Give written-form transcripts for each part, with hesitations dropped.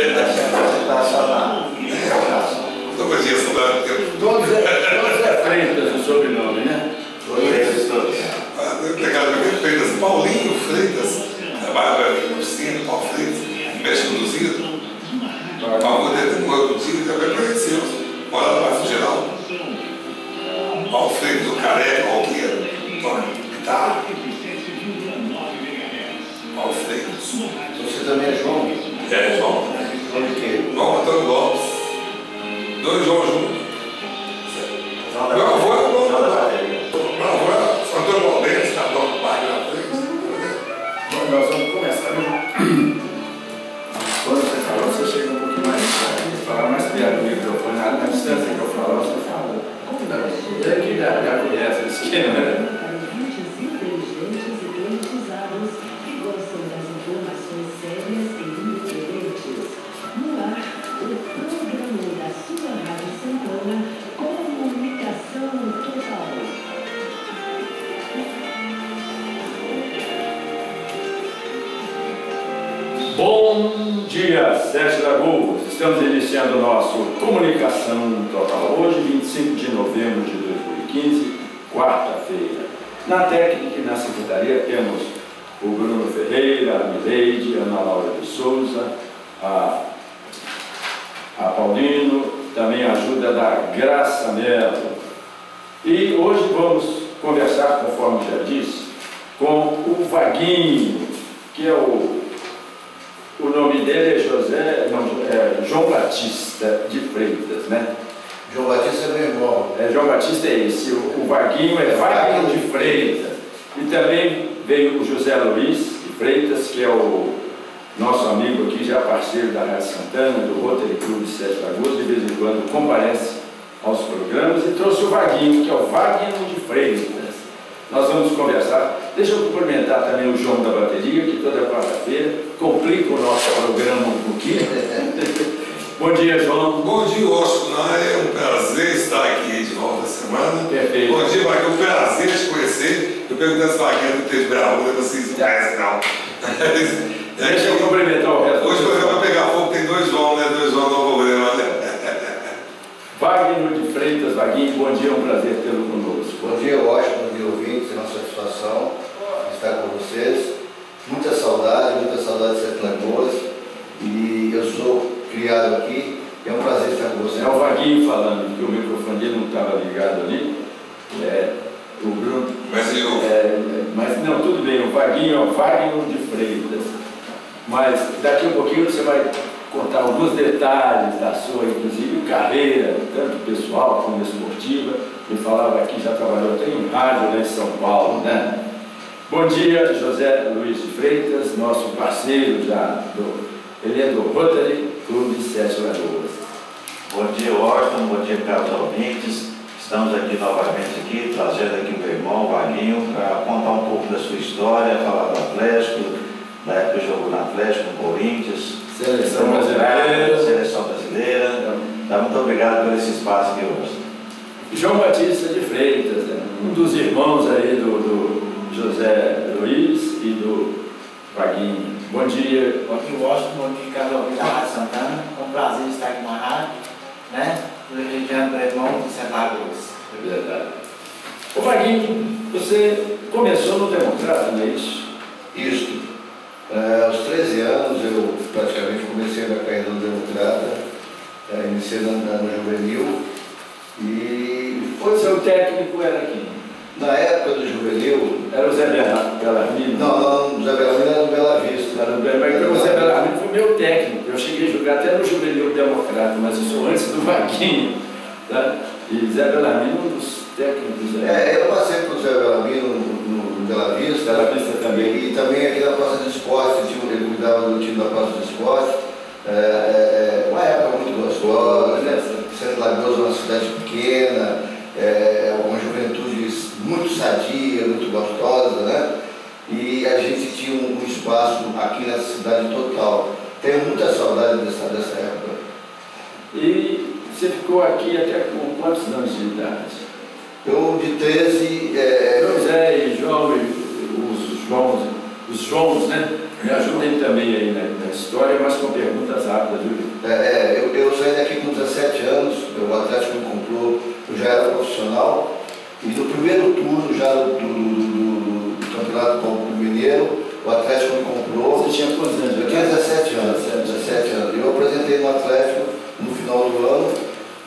Você está só na Não conhecia essa cidade. Todos é Freitas o sobrenome, né? todos. Pegado aquele Freitas, Paulinho Freitas, a Bárbara Cristina, Paulo Freitas, mexe conduzido. A avó dele tem um outro dia também conheceu. Mora lá no geral. Paulo Freitas, o careca, o alqueiro, toca guitarra. Paulo Freitas. Você também é João? É, João. João de quê? João Antônio Lopes. Dois João juntos. Meu avô é o João da bateria. Meu avô é Antônio Valdense, está dono do bairro na frente. Bom, nós vamos começar. Quando você falar, você chega um pouquinho mais falar mais perto do microfone, na distância que eu falo, você fala. E aí que já conhece esse esquema, né? Bom dia, Sete Lagoas. Estamos iniciando o nosso Comunicação Total. Hoje, 25 de novembro de 2015, quarta-feira. Na técnica e na secretaria temos o Bruno Ferreira, a Mileide, a Ana Laura de Souza, a Paulino, também a ajuda da Graça Mello. E hoje vamos conversar, conforme já disse, com o Vaguinho, que é o nome dele é João Batista de Freitas, né? João Batista é meu irmão. João Batista é esse, o Vaguinho é Vaguinho de Freitas. E também veio o José Luiz de Freitas, que é o nosso amigo aqui, já parceiro da Rádio Santana, do Rotary Clube de Sete Lagoas, de vez em quando comparece aos programas, e trouxe o Vaguinho, que é o Vaguinho de Freitas. Nós vamos conversar. Deixa eu cumprimentar também o João da bateria, que toda quarta-feira complica o nosso programa um pouquinho. Bom dia, João. Bom dia, Washington. É um prazer estar aqui de volta da semana. Perfeito. Bom dia, Vaguinho. É um prazer te conhecer. Eu perguntei se Vaguinho não teve Braúna, vocês não conhecem, não. Deixa eu cumprimentar o resto. Hoje o programa vai pegar fogo, tem dois João, né? Dois João não problema, né? Wagner de Freitas, Vaguinho, bom dia, é um prazer tê-lo conosco. Bom dia, Washington, bom dia, ouvintes, é uma satisfação estar com vocês. Muita saudade de Sete Lagoas. E eu sou criado aqui, é um prazer estar com vocês. É o Vaguinho falando, que o microfone dele não estava ligado ali. O Bruno. Mas não, tudo bem, o Vaguinho é o Wagner de Freitas. Mas daqui a pouquinho você vai contar alguns detalhes da sua, inclusive, carreira, tanto pessoal como esportiva. Ele falava aqui, já trabalhou até em rádio lá em São Paulo, né? Bom dia, José Luiz de Freitas, nosso parceiro já, ele é do Rotary Clube de Sete Lagoas. Bom dia, Washington, bom dia, caros ouvintes. Estamos aqui novamente trazendo aqui o meu irmão, o Vaguinho, para contar um pouco da sua história, falar do Atlético, da época que jogou no Atlético, no Corinthians. Seleção brasileira. Seleção brasileira. Muito obrigado por esse espaço aqui hoje. João Batista de Freitas, né? Um dos irmãos aí do José Luiz e do Vaguinho. Bom dia. Bom dia, Washington. Bom dia, Carlos Alves da Rádio Santana. É um prazer estar aqui na rádio, né? Região do irmão de Sete Lagoas. É verdade. Ô Vaguinho, você começou no Democrata, não é isso? Isto. Aos 13 anos eu praticamente comecei a carreira do Democrata, iniciei no Juvenil e foi. Seu técnico era quem? Na época do Juvenil. Era o Zé Bellarmino? Não, o Zé Bellarmino era do Bela Vista. Mas o Zé Bellarmino foi meu técnico. Eu cheguei a jogar até no Juvenil Democrata, mas eu sou antes do Vaguinho. Tá? E Zé Bellarmino é um dos técnicos. Eu passei por Zé Bellarmino no Bela Vista. Bela Vista também. E também aqui na Praça de Esporte, ele cuidava do time da Praça de Esporte. Uma época muito gostosa, né? Sete Lagoas é uma cidade pequena, uma juventude muito sadia, muito gostosa, né? E a gente tinha um espaço aqui nessa cidade total. Tenho muita saudade dessa época. E você ficou aqui até com quantos anos de idade? Eu de 13... José e João, os Joãos, né? Me ajudem também aí na história, mas com perguntas rápida, Júlio. Eu saí daqui com 17 anos, o Atlético me comprou, eu já era profissional, e no primeiro turno já do Campeonato Mineiro, o Atlético me comprou. Você tinha quantos anos? Eu tinha 17 anos. 17 anos. Eu apresentei no Atlético no final do ano,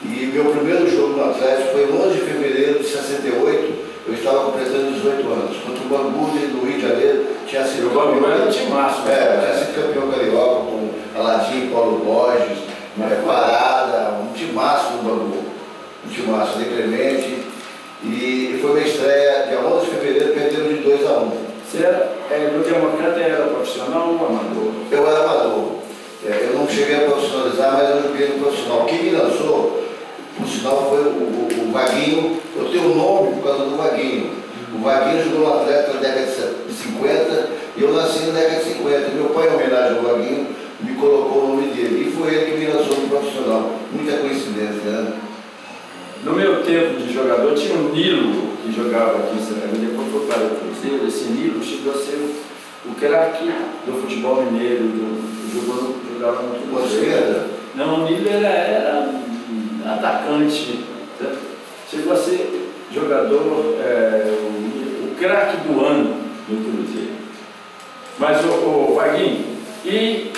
e meu primeiro jogo no Atlético foi 11 de fevereiro de 68. Eu estava completando 18 anos. Contra o Bangu do Rio de Janeiro, tinha sido campeão. Era um time máximo. Tinha sido campeão carioca com Aladim, Paulo Borges, Parada, um time máximo do Bangu. Um time máximo, de Clemente. E foi minha estreia, dia 11 de fevereiro, perdemos de 2-1. Você era, no Democrata era profissional ou amador? Eu era amador. Eu não cheguei a profissionalizar, mas eu joguei no profissional. Quem me lançou, por sinal, foi o Vaguinho. Eu tenho o nome por causa do Vaguinho. O Vaguinho jogou no Atlético na década de 50 e eu nasci na década de 50. Meu pai, em homenagem ao Vaguinho, me colocou o nome dele. E foi ele que me lançou no profissional. Muita coincidência, né? No meu tempo de jogador, tinha um Nilo que jogava aqui em Santa Catarina, depois foi para o Cruzeiro. Esse Nilo chegou a ser o craque do futebol mineiro, jogava no Cruzeiro. Não, o Nilo era atacante, tá? Chegou a ser jogador, o craque do ano do Cruzeiro. Mas o Vaguinho, e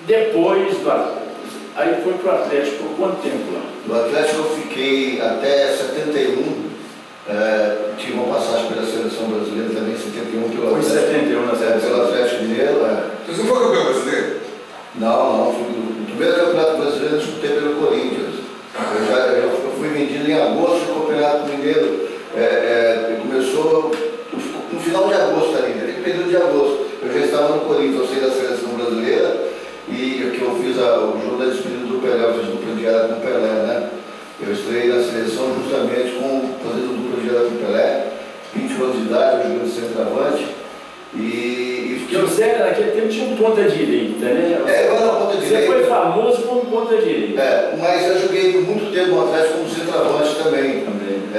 depois aí foi para o Atlético, por quanto tempo lá? No Atlético eu fiquei até 71, tive uma passagem pela seleção brasileira também em 71 pelo Atlético. Foi em 71 na seleção. Pelo Atlético Mineiro. Você não foi campeão brasileiro? Não, o primeiro campeonato brasileiro eu disputei pelo Corinthians. Eu fui vendido em agosto, o Campeonato Mineiro começou no final de agosto ali, naquele período de agosto. Eu já estava no Corinthians, eu saí da seleção brasileira e que eu fiz o jogo da despedida do Pelé, eu fiz dupla diária com o Pelé, né? Eu estreiei na seleção justamente fazendo dupla diária com o Pelé, 20 anos de idade, eu joguei de centroavante. Porque o Zé, naquele tempo, tinha um ponta-direita, né? Eu era ponta-direita. Você foi famoso como ponta-direita. Mas eu joguei por muito tempo no Atlético como centroavante também.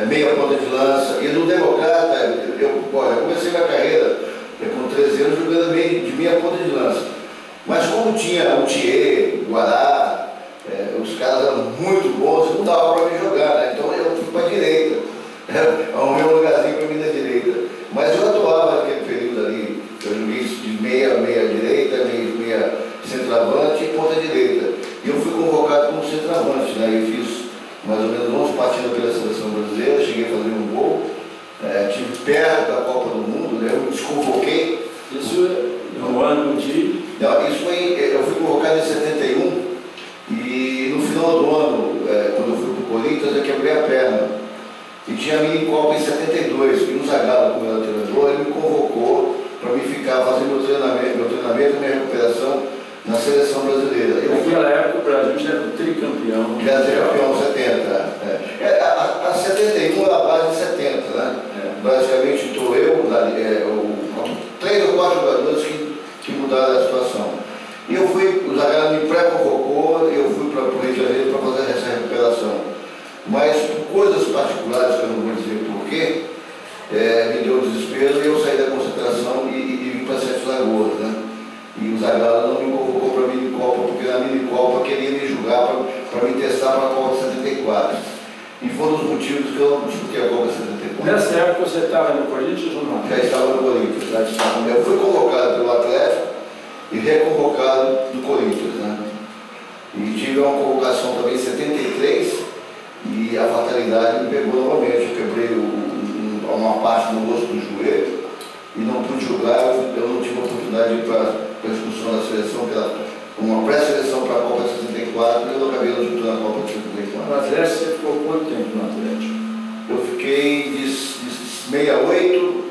Meia ponta de lança. E no Democrata, eu comecei minha carreira com 13 anos jogando de meia ponta de lança. Mas como tinha o Thier, o Guará, os caras eram muito bons, não dava para mim jogar, né? Então eu fui para a direita. Arrumei um lugarzinho para mim na direita. Mas eu atuava naquele período ali. Eu joguei de meia direita, meia centroavante e ponta direita. E eu fui convocado como centroavante, né? Eu fiz mais ou menos 11 partidas pela seleção brasileira, cheguei a fazer um gol, estive perto da Copa do Mundo, né? Eu me desconvoquei. Isso no ano de... Não, isso foi, eu fui convocado em 71 e no final do ano, quando eu fui para o Corinthians, eu quebrei a perna. E tinha a mini Copa em 72, que no Zagallo, como era treinador, ele me convocou para mim ficar fazendo meu treinamento e minha recuperação na seleção brasileira. Naquela época o Brasil já era o tricampeão. Já era campeão 70. A 71 era a base de 70, né? Basicamente estou eu, 3 ou 4 jogadores que mudaram a situação. E eu fui, o Zagallo me pré-convocou, eu fui para o Rio de Janeiro para fazer essa recuperação. Mas por coisas particulares, que eu não vou dizer porquê, me deu desespero e eu saí da concentração e vim para Sete Lagoas, né? E o Zagallo não me convocou para a mini-copa, porque na mini-copa queria me julgar para me testar para a Copa 74. E foi um dos motivos que eu não disputei a Copa 74. Nessa época você estava no Corinthians ou não? Já estava no Corinthians. Eu fui convocado pelo Atlético e reconvocado do Corinthians, né? E tive uma convocação também em 73 e a fatalidade me pegou novamente. Eu quebrei uma parte do osso do joelho e não pude jogar. Eu não tive a oportunidade de ir para a expulsão da seleção, que era uma pré-seleção para a Copa de 74, e eu acabei não disputando a Copa de 74. Mas essa você ficou quanto tempo no Atlético? Eu fiquei de 68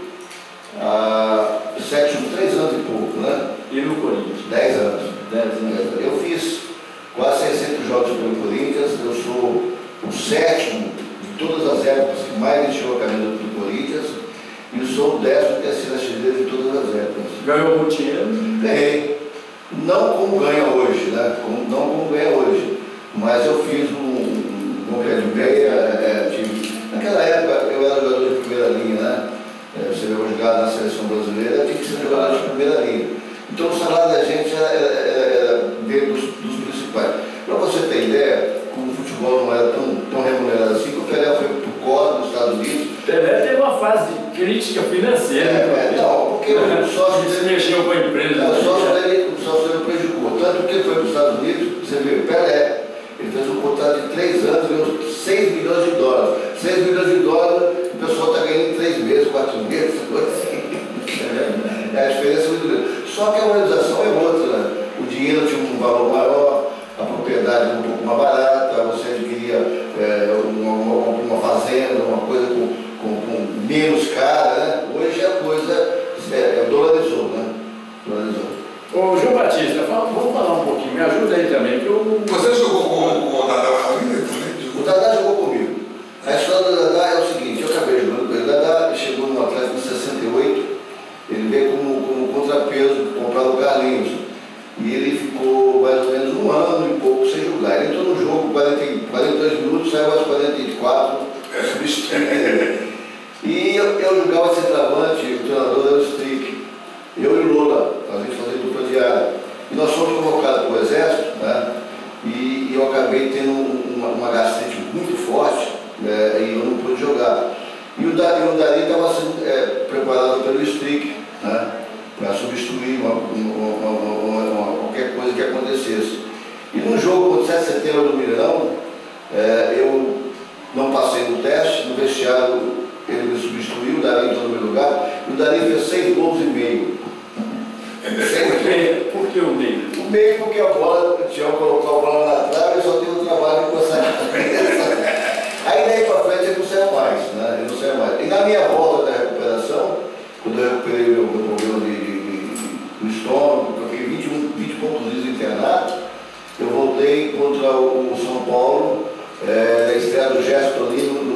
a 3 anos e pouco, né? E no Corinthians? 10 anos. 10 anos. Eu fiz quase 600 jogos pelo Corinthians, eu sou o 7º de todas as épocas que mais vestiu a camisa do Corinthians e eu sou o 13º artilheiro de todas as épocas. Ganhou muito dinheiro? Ganhei. Não como ganha hoje, né? Não como ganha hoje. Mas eu fiz um pé de meia, naquela época eu era jogador de primeira linha, né? Você vai jogar na seleção brasileira, tinha que ser jogador de primeira linha. Então o salário da gente era dentro dos crítica financeira. Não, porque o sócio se mexeu com a empresa. O sócio dele prejudicou. Tanto que ele foi para os Estados Unidos, você vê, Pelé, ele fez um contrato de 3 anos, ganhou 6 milhões de dólares. 6 milhões de dólares, o pessoal está ganhando em 3 meses, 4 meses, coisa assim. É a diferença muito grande. Só que a valorização é outra, né? O dinheiro tinha um valor maior, a propriedade um pouco mais barata, você adquiria uma fazenda, uma coisa com menos cara, né? Hoje a coisa dolarizou, né? Dolarizou. Ô, João Batista, vamos falar um pouquinho, me ajuda aí também. Que Você jogou com o Dadá também? O Dadá jogou comigo. A história do Dadá é o seguinte, eu acabei jogando com ele. O Dadá chegou no Atlético em 68, ele veio como contrapeso, comprado o Carlinhos. E ele ficou mais ou menos 1 ano e pouco sem jogar. Ele entrou no jogo 42 minutos, saiu aos 44, substituindo. E eu jogava centroavante, o treinador era o Strick. Eu e o Lola, a gente fazia dupla diária. E nós fomos convocados para o Exército, né? E eu acabei tendo uma gastrite muito forte, né? E eu não pude jogar. E o Dari estava sendo preparado pelo Strick, né? Para substituir qualquer coisa que acontecesse. E no jogo contra 7 de setembro do Mineirão, eu não passei no teste, no vestiário ele me substituiu, o Dari entrou no meu lugar, e o Dari fez 6 gols e meio. Por que o meio? O meio porque a bola, o Tião colocou a bola na trave e só tem o trabalho de coçar a cabeça. Aí daí para frente ele não saiu mais, né? Ele não saiu mais. E na minha volta da recuperação, quando eu recuperei o meu problema do estômago, eu fiquei 20 poucos dias internado, eu voltei contra o São Paulo, na estreia do Gerson Tonino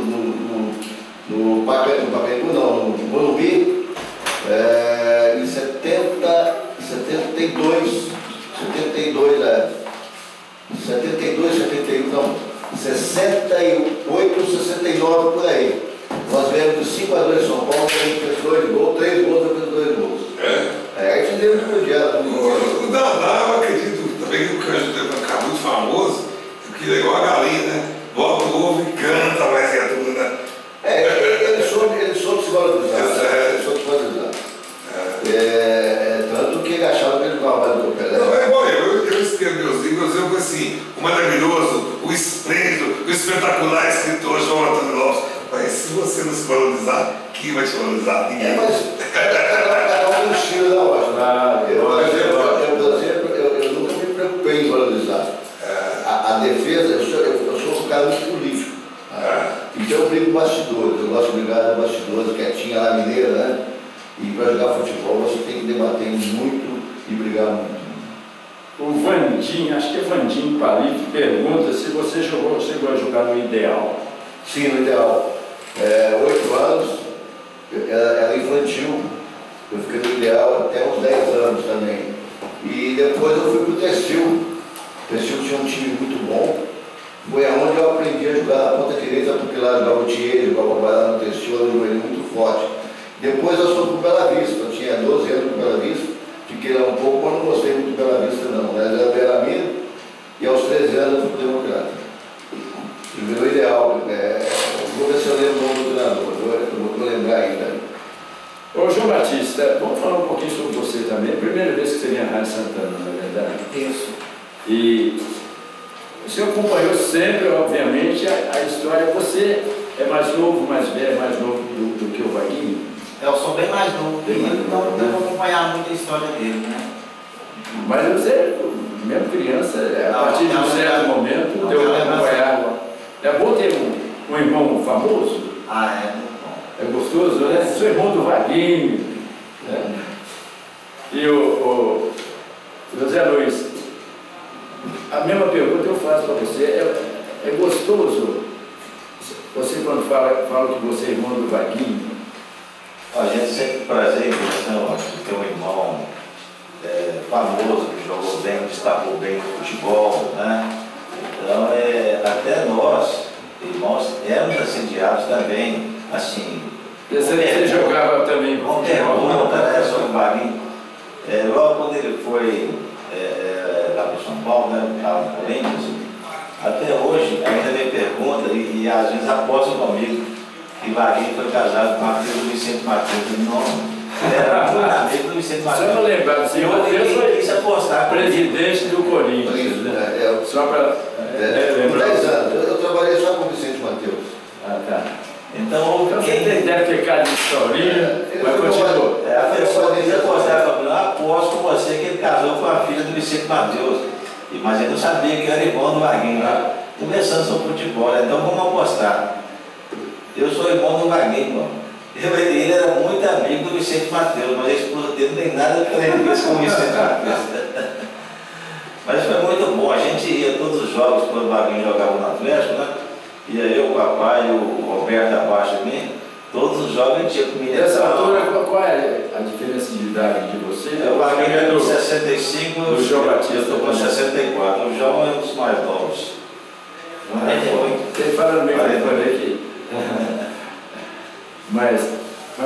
no Pacaembu, não, no Morumbi, em 72, 71, não, 68, 69 por aí. Nós ganhamos de 5-2 São Paulo, a gente fez 2 gols, 3 gols, eu fiz 2 gols. Aí fizemos o diário. O Dadá, eu acredito também que o Cândido deve ficar muito famoso, porque ele é igual a galinha, né? Bota o ovo e canta, vai ser tudo, né? Ele soube se valorizar. Ele soube se valorizar. Tanto que ele achava que ele não mais do Pelé. Não, é igual eu escrevo meus livros, eu digo assim, o maravilhoso, o esplêndido, o espetacular escritor João Antônio Lopes. Mas se você não se valorizar, quem vai te valorizar? Ninguém. Mas cada um estilo da loja. Eu, por exemplo, eu nunca me preocupei em valorizar. A defesa, eu sou um cara muito político. Então eu brigo com bastidores, eu gosto de brigar com bastidores, quietinha lá mineira, né? E para jogar futebol você tem que debater muito e brigar muito. O Vandim, acho que é Vandim Palito, pergunta se você chegou a jogar no Ideal. Sim, no Ideal. 8 anos, era infantil. Eu fiquei no Ideal até uns 10 anos também. E depois eu fui para o Tessil. O Tessil tinha um time muito bom. Foi aonde eu aprendi a jogar na ponta direita, porque lá jogava o Thierry, jogava o Bará no Tessil, era um joelho muito forte. Depois eu fui para o Bela Vista, eu tinha 12 anos no Bela Vista, fiquei lá um pouco, mas não gostei muito do Bela Vista não. Mas era Bela Mira, e aos 13 anos eu fui para o Democrata. E virou Ideal. Vou ver se eu lembro o nome do treinador, eu vou lembrar ainda. Ô João Batista, vamos falar um pouquinho sobre você também. Primeira vez que você vem à Rádio Santana, não é verdade? Isso. E o senhor acompanhou sempre, obviamente, a história. Você é mais novo, mais velho, mais novo do que o Vaguinho? Eu sou bem mais novo, então não devo acompanhar muito a história dele, né? Mas você, mesmo criança, a partir de um certo momento, deu para acompanhar. É bom ter um irmão famoso? É muito bom. É gostoso, né? Seu irmão do Vaguinho. Né? E o José Luiz, a mesma pergunta eu faço para você. É gostoso você quando fala que você é irmão do Vaguinho? A gente sempre prazer em ter um irmão famoso, que jogou bem, destacou bem no futebol, né? Então, até nós, irmãos, éramos assediados também, assim. Você jogava também com pergunta, né, sobre o Vaguinho. Logo quando ele foi lá para o São Paulo, né, estava no Corinthians, até hoje ainda me pergunta e às vezes aposta comigo que que Vaguinho foi casado com a filha do Vicente Matheus. Ele era muito amigo do Vicente Matheus. Só para lembrar, o senhor Matheus foi presidente do Corinthians, né? Só para lembrar. 10 anos, eu trabalhei só com o Vicente Matheus. Ah, tá. Então, quem deve ter cara de historinha, mas continua. A pessoa queria postar com eu aposto com você que ele casou com a filha do Vicente Matheus. Mas ele não sabia que era irmão do Vaguinho. Começando sobre futebol, então vamos apostar. Eu sou irmão do Vaguinho, irmão. Ele era muito amigo do Vicente Matheus, mas a esposa dele não tem nada a ver com o Vicente Matheus. Mas foi muito bom, a gente ia todos os jogos quando o Vaguinho jogava no Atlético, né? Ia eu, o papai, o Roberto abaixo de mim, todos os jogos a gente ia comigo. Nessa altura, qual é a diferença de idade de você? O Vaguinho era com 65, o João Batista com 64. O João é um dos mais novos. Você fala no meio aqui. Mas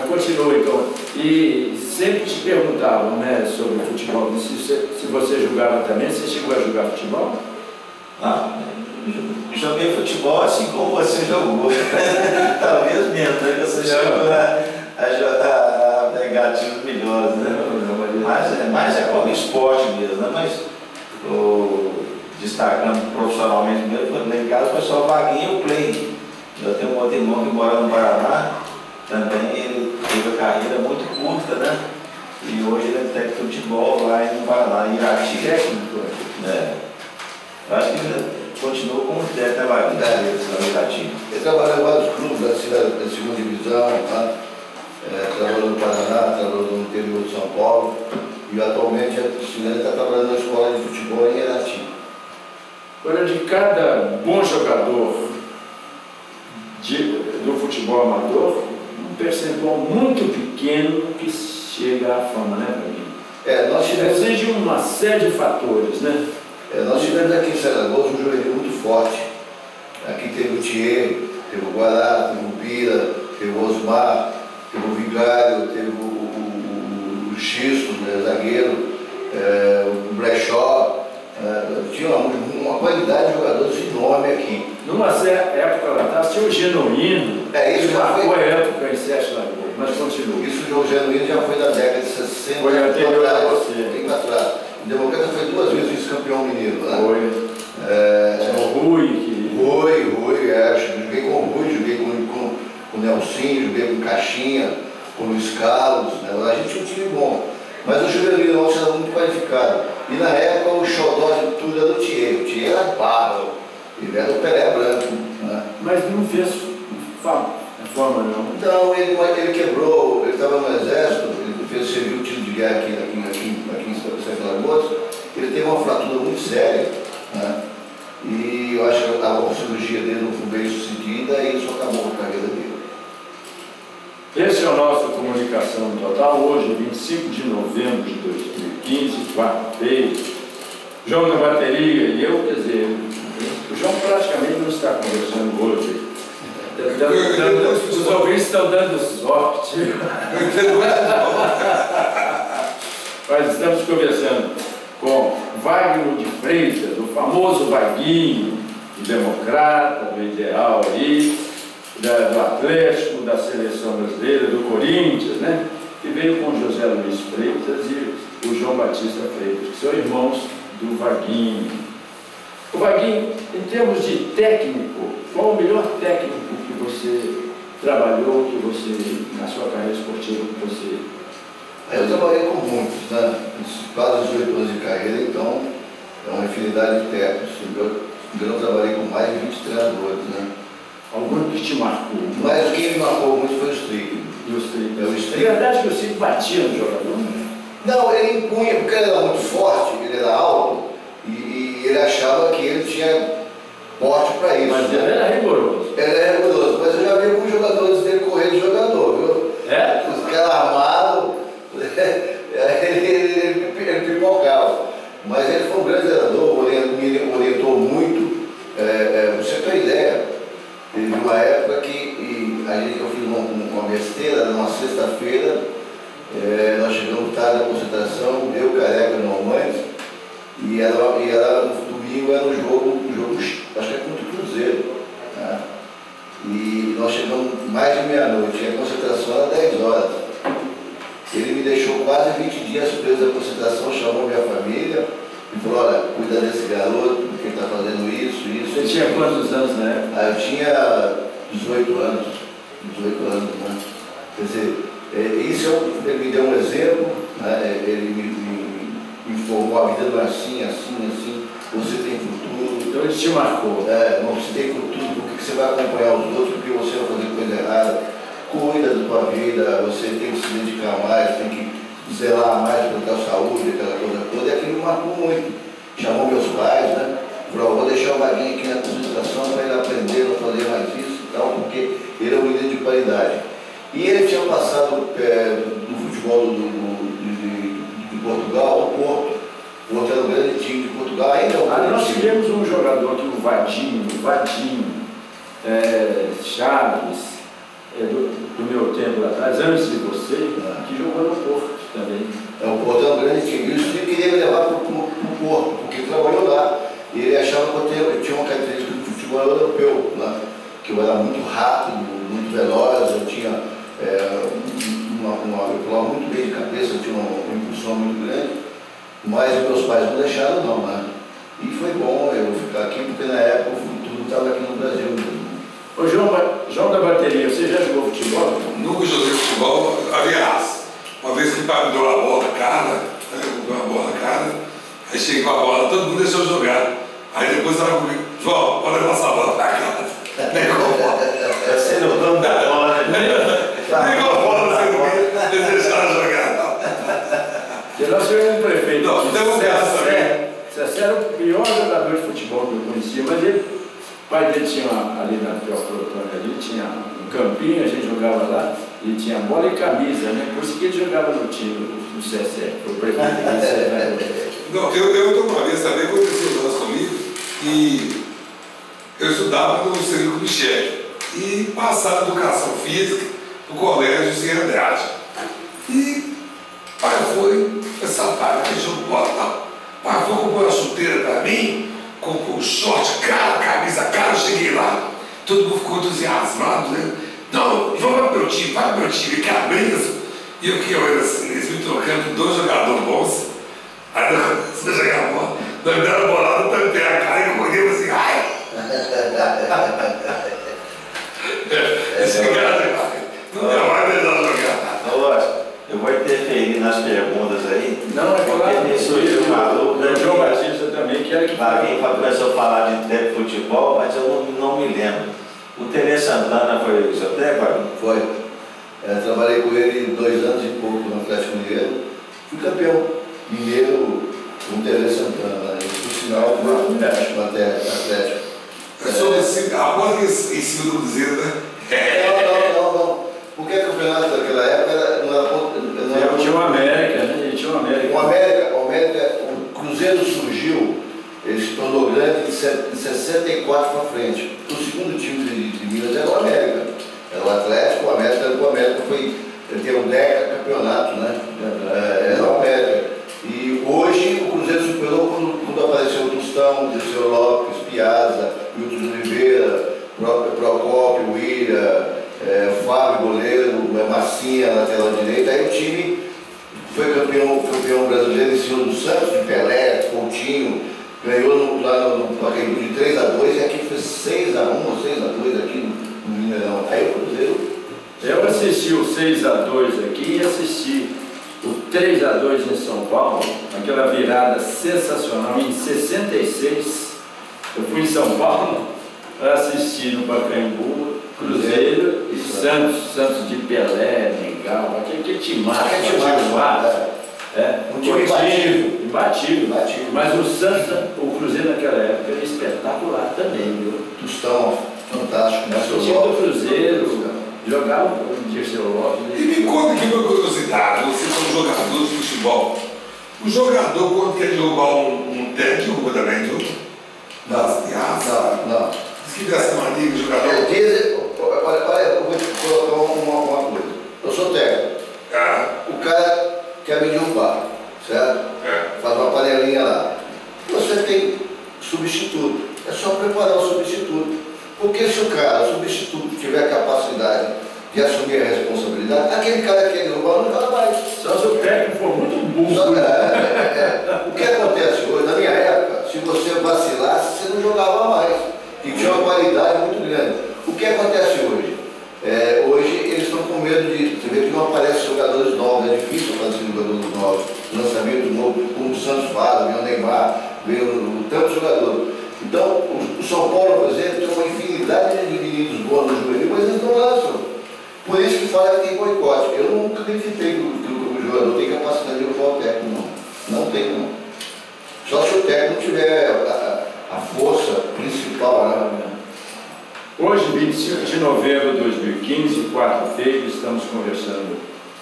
continua então. E sempre te perguntavam, né, sobre futebol. Se você jogava também, você chegou a jogar futebol? Joguei futebol assim como você jogou. Talvez menos, né? Você chegou a pegar tiros melhores, né? Mas é como esporte mesmo, né? Mas destacando profissionalmente mesmo, lá em casa foi só o Vaguinho e o Play. Eu tenho um outro irmão que mora no Paraná, também ele teve a carreira muito curta, né? E hoje ele é técnico de futebol lá no Paraná, em Irati. Técnico? Eu acho que ele continua como técnico, né, Vaguinho? Lá em Irati. Ele trabalhou em vários clubes da segunda divisão, tá? Trabalhou no Paraná, trabalhou no interior de São Paulo e atualmente ele está trabalhando na escola de futebol em Irati. Agora, de cada bom jogador do futebol amador, um percentual muito pequeno que chega à fama, né, Vaguinho? Nós tivemos... Exige uma série de fatores, né? Nós tivemos aqui em Saragossa um juvenil muito forte. Aqui teve o Thierry, teve o Guará, teve o Bira, teve o Osmar, teve o Vigário, teve o Xisto, né, zagueiro, o Brechó. Tinha uma qualidade de jogadores enorme aqui. Numa certa época lá atrás, tinha o Genuíno, isso que marcou a época em Sete Lagoas, mas continua. Isso o Genuíno já foi da década de 60. Foi anterior a você. Tempo atrás. O Democrata foi 2 vezes vice-campeão mineiro, né? Foi. O Rui. Joguei com o Rui, joguei com o Nelsinho, joguei com o Caixinha, com o Luiz Carlos, né? A gente tinha um time bom. Mas o juvenil nosso era muito qualificado. E na época o xodó de tudo era o Thierry. O Thierry era barro. Ele era o Pelé branco. Né? Mas não fez forma, não. Não, ele quebrou, ele estava no exército, ele fez servir o tiro de guerra aqui em Sete Lagoas. Ele teve uma fratura muito séria. Né? E eu acho que a cirurgia dele não foi bem sucedida e isso acabou com a carreira dele. Esse é o nosso Comunicação Total, hoje, 25 de novembro de 2015, quarta-feira. João na bateria e eu, quer dizer, o João praticamente não está conversando hoje. Os ouvintes estão dando sorte. Mas estamos conversando com Wagner de Freitas, o famoso Vaguinho, do Democrata, do Ideal aí, do Atlético, da Seleção Brasileira, do Corinthians, né? Que veio com José Luiz Freitas e o João Batista Freitas, que são irmãos do Vaguinho. O Vaguinho, em termos de técnico, qual o melhor técnico que você trabalhou, que você, na sua carreira esportiva, que você... Eu trabalhei com muitos, né? Quase 18 anos de carreira, então é uma infinidade de técnicos. Eu trabalhei com mais de 20 treinadores, né? Algum que te marcou? Mas quem me marcou muito foi o Strickland. É verdade que o Strickland batia no jogador? Não, ele impunha, porque ele era muito forte, ele era alto, e ele achava que ele tinha porte para isso. Mas ele era rigoroso. Ele era rigoroso, mas eu já vi alguns jogadores dele correr de jogador, viu? Os caras armados, ele pipocava. Mas ele foi um grande treinador, me orientou muito. Você tem ideia? Teve uma época que eu fiz uma besteira, numa sexta-feira, nós chegamos tarde na concentração, eu, Careca, Normandes, e no domingo era um jogo, acho que é contra o Cruzeiro. Né? E nós chegamos mais de meia-noite, e a concentração era 10 horas. Ele me deixou quase 20 dias preso na concentração, chamou minha família e falou, olha, cuida desse garoto, porque ele está fazendo isso. Você tinha quantos anos na época? Eu tinha 18 anos, né? Quer dizer, ele me deu um exemplo, né? Ele me informou, a vida não é assim, você tem futuro. Então ele te marcou. Não, você tem futuro, por que você vai acompanhar os outros, porque você vai fazer coisa errada. Cuida da tua vida, você tem que se dedicar mais, tem que zelar mais pela tua saúde, aquela coisa toda, e aquilo me marcou muito. Chamou meus pais, né? Falou, vou deixar o Vaguinho aqui na concentração para ele aprender, não fazer mais isso e tal, porque ele é um líder de qualidade. E ele tinha passado no futebol de Portugal ao Porto. O Porto era um grande time de Portugal, ainda é um grande nós time. tivemos um jogador aqui, o Vadinho, Chaves, do meu tempo atrás, antes de você, que jogou no Porto também. O Porto é um grande time. E o time queria me levar para o Porto, porque ele trabalhou lá. E ele achava que eu tinha uma característica do futebol europeu, né? Que eu era muito rápido, muito veloz, eu tinha eu pulava muito bem de cabeça, eu tinha uma impulsão muito grande, mas meus pais não deixaram não, né? E foi bom eu ficar aqui, porque na época o futuro estava aqui no Brasil mesmo. Ô João da bateria, você já jogou futebol? Nunca joguei futebol, aliás, uma vez que o pai me deu uma bola cara, aí cheguei com a bola, todo mundo deixou eu jogar. Aí depois ela comigo, João, pode levar essa bola pra casa. Negou a bola. Você não dando da bola, né? Negou a bola, você não quer deixar jogar. Porque nós tivemos um prefeito. Não, tem um caso também. Cessé era o pior jogador de futebol que eu conhecia, mas o pai dele tinha ali na Teoflotone, ali tinha um campinho, a gente jogava lá, e tinha bola e camisa, né? Por isso que ele jogava no time do Cessé, o prefeito do Cessé. Não, eu uma vez também aconteceu um negócio comigo e eu estudava no Centro Michel e passava educação física no colégio Sem Andrade. E pai foi, essa para que jogou bola e tal. Pai foi comprar uma chuteira para mim, com short cara, camisa cara, eu cheguei lá, todo mundo ficou entusiasmado, né? Não, vamos para o meu time, vai para o meu time, que é a mesmo. E eu que olhando assim, eles me trocando 2 jogadores bons. Aí você jogar a bola, nós me deram a bolada, eu tampei a cara e eu olhei assim, ai! Esse cara não deu mais melhor jogar. Lógico, eu vou interferir nas perguntas aí. Não, é porque me surgiu uma dúvida. O João Batista também quer que Alguém começou a falar de futebol, mas eu não me lembro. O Tele Santana foi seu técnico? Foi. Trabalhei com ele 2 anos e pouco no Atlético Mineiro. Fui campeão mineiro com o Tele Santana, por sinal, no Atlético. A bola em cima do Cruzeiro, né? Não. Porque o campeonato daquela época não era tinha o América, né? Ele tinha o América. O Cruzeiro surgiu, ele se tornou grande de 64 para frente. O segundo time de Minas era o América. Era o Atlético, o América ele teve um campeonato, né? Era o América. E hoje o Cruzeiro superou quando apareceu o Tostão, o Dirceu Lopes, Piazza, Wilton Oliveira, Procópio, William, Fábio, goleiro, Massinha, lateral direita. Aí o time foi campeão brasileiro em cima do Santos, de Pelé, Coutinho, ganhou lá no Pacaembu de 3-2 e aqui foi 6-1 ou 6-2 aqui no Mineirão. Aí o Cruzeiro... Eu assisti o 6-2 aqui e assisti o 3-2 em São Paulo, aquela virada sensacional em 66. Eu fui em São Paulo para assistir no Pacaembu, Cruzeiro e Santos de Pelé, Negal, aquele time massa. Um time imbatível. Mas o Santos, o Cruzeiro naquela época era espetacular também, viu? Tostão, fantástico. O time do Cruzeiro jogava o Dirceu Lopes. E me conta aqui uma curiosidade, vocês são jogadores de futebol. O jogador, quando quer derrubar um técnico, derruba também, viu? Não. Diz que dessa mania de jogador. Olha, eu vou te colocar uma coisa. Eu sou técnico. O cara quer me derrubar, certo? Faz uma panelinha lá. Você tem substituto. É só preparar o substituto. Porque se o cara, o substituto, tiver capacidade de assumir a responsabilidade, aquele cara que ele roubou não joga mais. Só se o técnico for muito burro. O que acontece hoje, na minha época, se você vacilasse, você não jogava mais. E tinha uma qualidade muito grande. O que acontece hoje? Hoje eles estão com medo de... Você vê que não aparecem jogadores novos, é difícil fazer jogadores novos, lançamento novo, como o Santos faz, vem o Neymar, vem tantos jogadores. Então, o São Paulo, por exemplo, tem uma infinidade de meninos bons no juvenil, mas eles não lançam. Por isso que fala que tem boicote. Eu nunca acreditei que o jogador tem capacidade de roubar o técnico, não. Não tem, não. Só se o técnico tiver a força principal, né? Hoje, 25 de novembro de 2015, quarta-feira, estamos conversando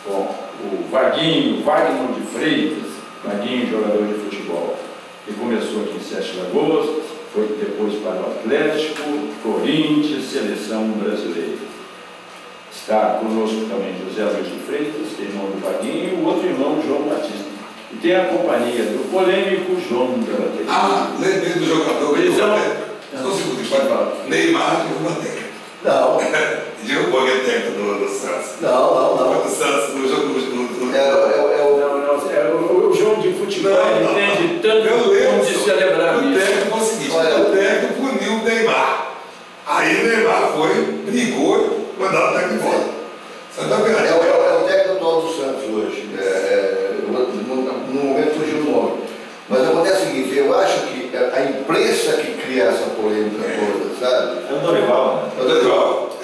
com o Wagner de Freitas, Wagner, jogador de futebol, que começou aqui em Sete Lagoas, foi depois para o Atlético, Corinthians, Seleção Brasileira. Está conosco também José Luiz de Freitas, irmão do Wagner, e o outro irmão, João Batista. E tem a companhia do polêmico João Galateiro. Lembrei do jogador. Só um segundo, pode falar. Neymar derrubou a técnica. Não. Derrubou a técnica do Santos. Não. O Santos no jogo o jogo de futebol entende tanto como de celebrar isso. O técnico foi o seguinte, o técnico puniu o Neymar. Aí o Neymar brigou e mandou o técnico embora. Você está vendo? É o técnico atual do Santos hoje. No momento fugiu o nome. Mas acontece o seguinte, eu acho que a imprensa que cria essa polêmica toda, sabe? É o Dorival. É o Dorival.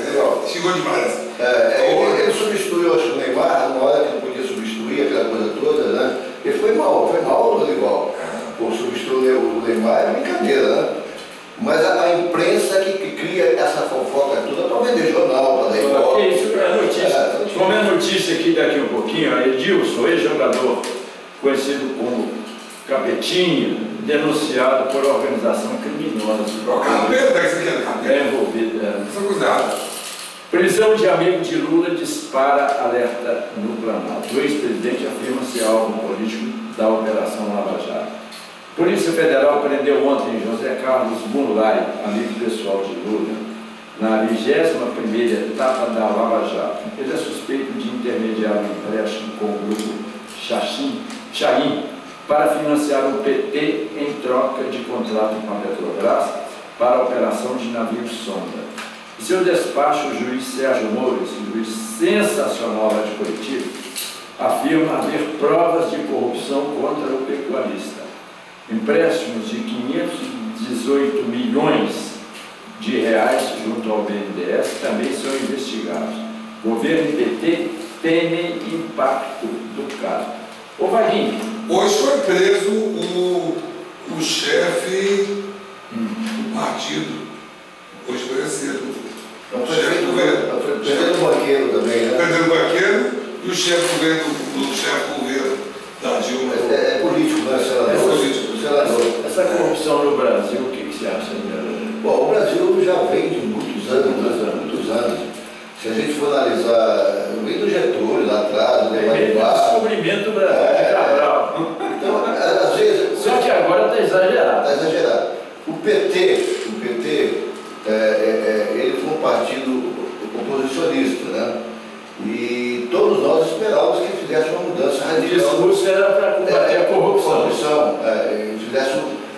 Chegou demais. Ele substituiu, acho que o Neymar, numa hora que não podia substituir aquela coisa toda, né? Ele foi mal o Dorival. Por substituir o Neymar é brincadeira, né? Mas a imprensa que cria essa fofoca toda para vender jornal, para dar igual. Isso é notícia. Como é notícia aqui daqui um pouquinho, Edilson, ex-jogador, conhecido como Capetinho, denunciado por organização criminosa. O Capeta, isso aqui é Capeta. É envolvido. São cruzados. Prisão de amigo de Lula dispara alerta no Planalto. O ex-presidente afirma ser alvo político da Operação Lava Jato. Polícia Federal prendeu ontem José Carlos Mulay, amigo pessoal de Lula, na 21ª etapa da Lava Jato. Ele é suspeito de intermediar um empréstimo com o grupo Chaim para financiar o PT em troca de contrato com a Petrobras para a operação de navios sonda. Em seu despacho, o juiz Sérgio Mores, um juiz sensacional lá de Curitiba, afirma haver provas de corrupção contra o pecuarista. Empréstimos de 518 milhões de reais junto ao BNDES também são investigados. Governo e PT temem impacto do caso. Ô Vaguinho. Hoje foi preso o chefe do partido. Hoje foi cedo. O chefe do governo. Presidente do banqueiro também, né? Presidente do banqueiro e o chefe do governo da Dilma. É político, né, senador? Essa corrupção no Brasil, o que você acha dela? Bom, o Brasil já vem de muitos anos. Se a gente for analisar, vem do Getúlio lá atrás, descobrimento do Brasil de Cabral. Então, às vezes. Só que agora está exagerado. Está exagerado. O PT, ele foi um partido oposicionista, né? E todos nós esperávamos que fizesse uma mudança radical. O discurso era para combater a corrupção. Fizesse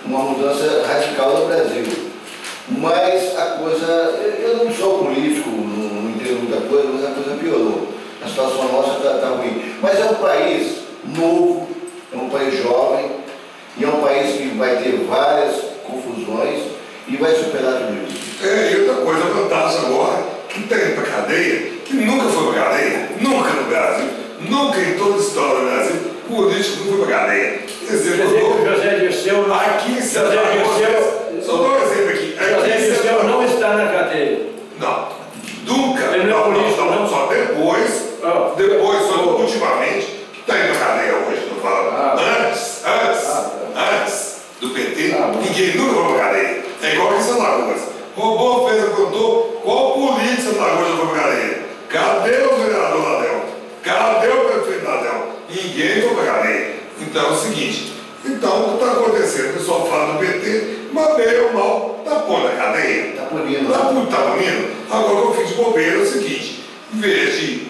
uma mudança radical no Brasil. Mas a coisa, eu não sou político, não entendo muita coisa, mas a coisa piorou. A situação nossa está ruim. Mas é um país novo, é um país jovem, e é um país que vai ter várias confusões e vai superar tudo isso. E outra coisa, a vantagem agora, que tem para cadeia, que nunca foi para cadeia, nunca no Brasil, nunca em toda a história do Brasil, político não foi para cadeia. José Dirceu, aqui em São só dou um exemplo aqui. José Dirceu não está na cadeia. Não, nunca. Ele não é político, não. Só depois, só ultimamente, que está indo para cadeia hoje, não falo. Antes do PT, ninguém nunca foi para cadeia. É igual aqui em São Lagoas. Roubou, fez, perguntou, qual político em São Lagoas foi para cadeia? Cadê o vereador Ladel? Cadê o prefeito Ladel? Ninguém foi para cadeia. Então é o seguinte, o que está acontecendo? O pessoal fala do PT, mas bem ou mal, está pondo na cadeia. punindo. Está punindo. Agora o que eu fiz de bobeira é o seguinte, em vez de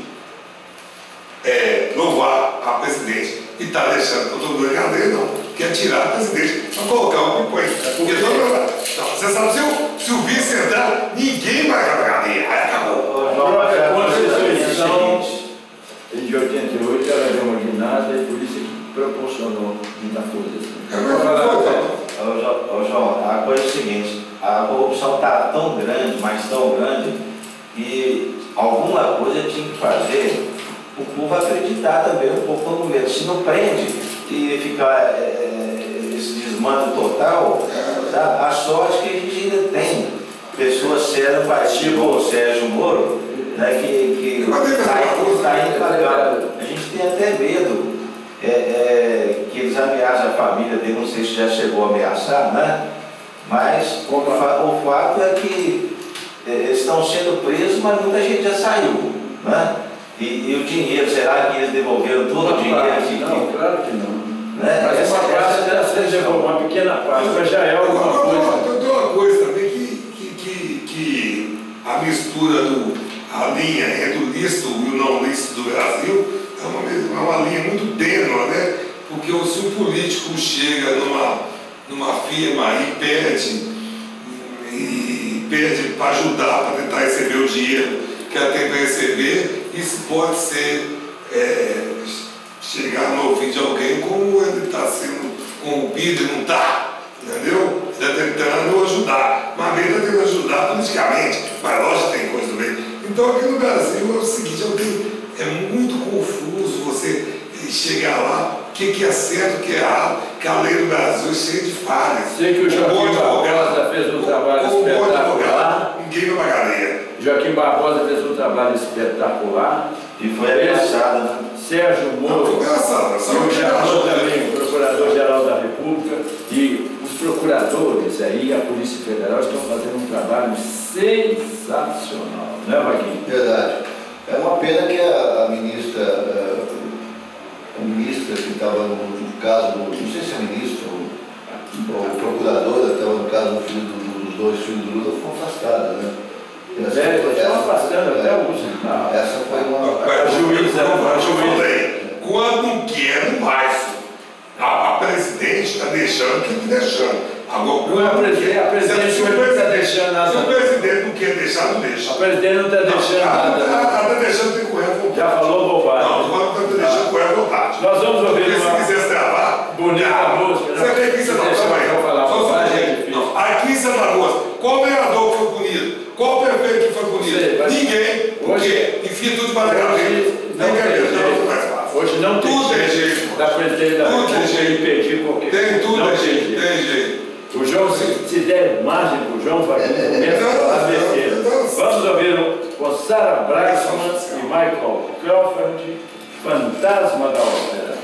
louvar a presidente e está deixando todo mundo em cadeia, não. Quer tirar a presidente para colocar o pipoio. Você sabe, se o vice entrar, ninguém vai para a cadeia. Aí acabou. A Constituição de 88 ela deu uma guinada e por isso que proporcionou muita coisa. João, a coisa é o seguinte, a corrupção está tão grande, mas tão grande, e alguma coisa tinha que fazer o povo acreditar também um pouco no governo. Se não prende e ficar esse desmando total, sabe? A sorte que a gente ainda tem pessoas sérias, tipo o Sérgio Moro, né, que está impagável. A gente tem até medo que eles ameaçam a família dele, não sei se já chegou a ameaçar, né? Mas o fato é que eles estão sendo presos, mas muita gente já saiu, né? E o dinheiro, será que eles devolveram todo o dinheiro? Não, claro que não. Né? Mas uma parte deve ser devolvida, uma pequena parte, mas já é alguma coisa. Tem uma coisa também que a mistura a linha entre o lícito e o não lícito do Brasil é uma linha muito tênue, né? Porque se o político chega numa firma e pede para ajudar, para tentar receber o dinheiro que ela tem para receber, isso pode ser chegar no ouvido de alguém como ele está sendo corrompido e não está, entendeu? Você está tentando ajudar, mas ele está tentando ajudar politicamente, mas lógico que tem coisa do meio. Então aqui no Brasil é o seguinte, é muito confuso você chegar lá, o que é certo, o que é errado, que a lei do Brasil é cheia de falhas. Sei que o Joaquim Barbosa fez um trabalho espetacular. Ninguém vai pra cadeia. Joaquim Barbosa fez um trabalho espetacular. E foi ameaçado, né? Sérgio Moro, o Jamor também, Procurador-Geral da República, e os procuradores aí, a Polícia Federal, estão fazendo um trabalho sensacional, né, Vaguinho? Verdade. É uma pena que a ministra que estava no caso, não sei se é ministro ou procuradora, estava no caso dos dois filhos do Lula, foi afastada, né? Estão afastando até o uso. Essa foi uma... A juíza. Quando não quer, não faz. A presidente está deixando quem está deixando. Agora, a presidente não está deixando nada. Se o presidente não quer deixar, não deixa. A presidente não está deixando nada. Ela está deixando de correr à vontade. Já falou bobagem. Não, agora está deixando correr à vontade. Nós vamos ouvir porque uma... se quiser se travar, bonita música. Você tem que ensinar aqui em Santa Rosa, qual vereador que foi punido? Qual prefeito que foi punido? Ninguém. Porque enfia tudo para a cabeça. Hoje não tem tudo jeito. Tem jeito. Da presidente da República impedir qualquer coisa. Tem tudo, tem jeito. O João, se der margem para o João, vai começar a besteira. Vamos ouvir com Sarah Brightman e Michael Crawford, Fantasma da Ópera.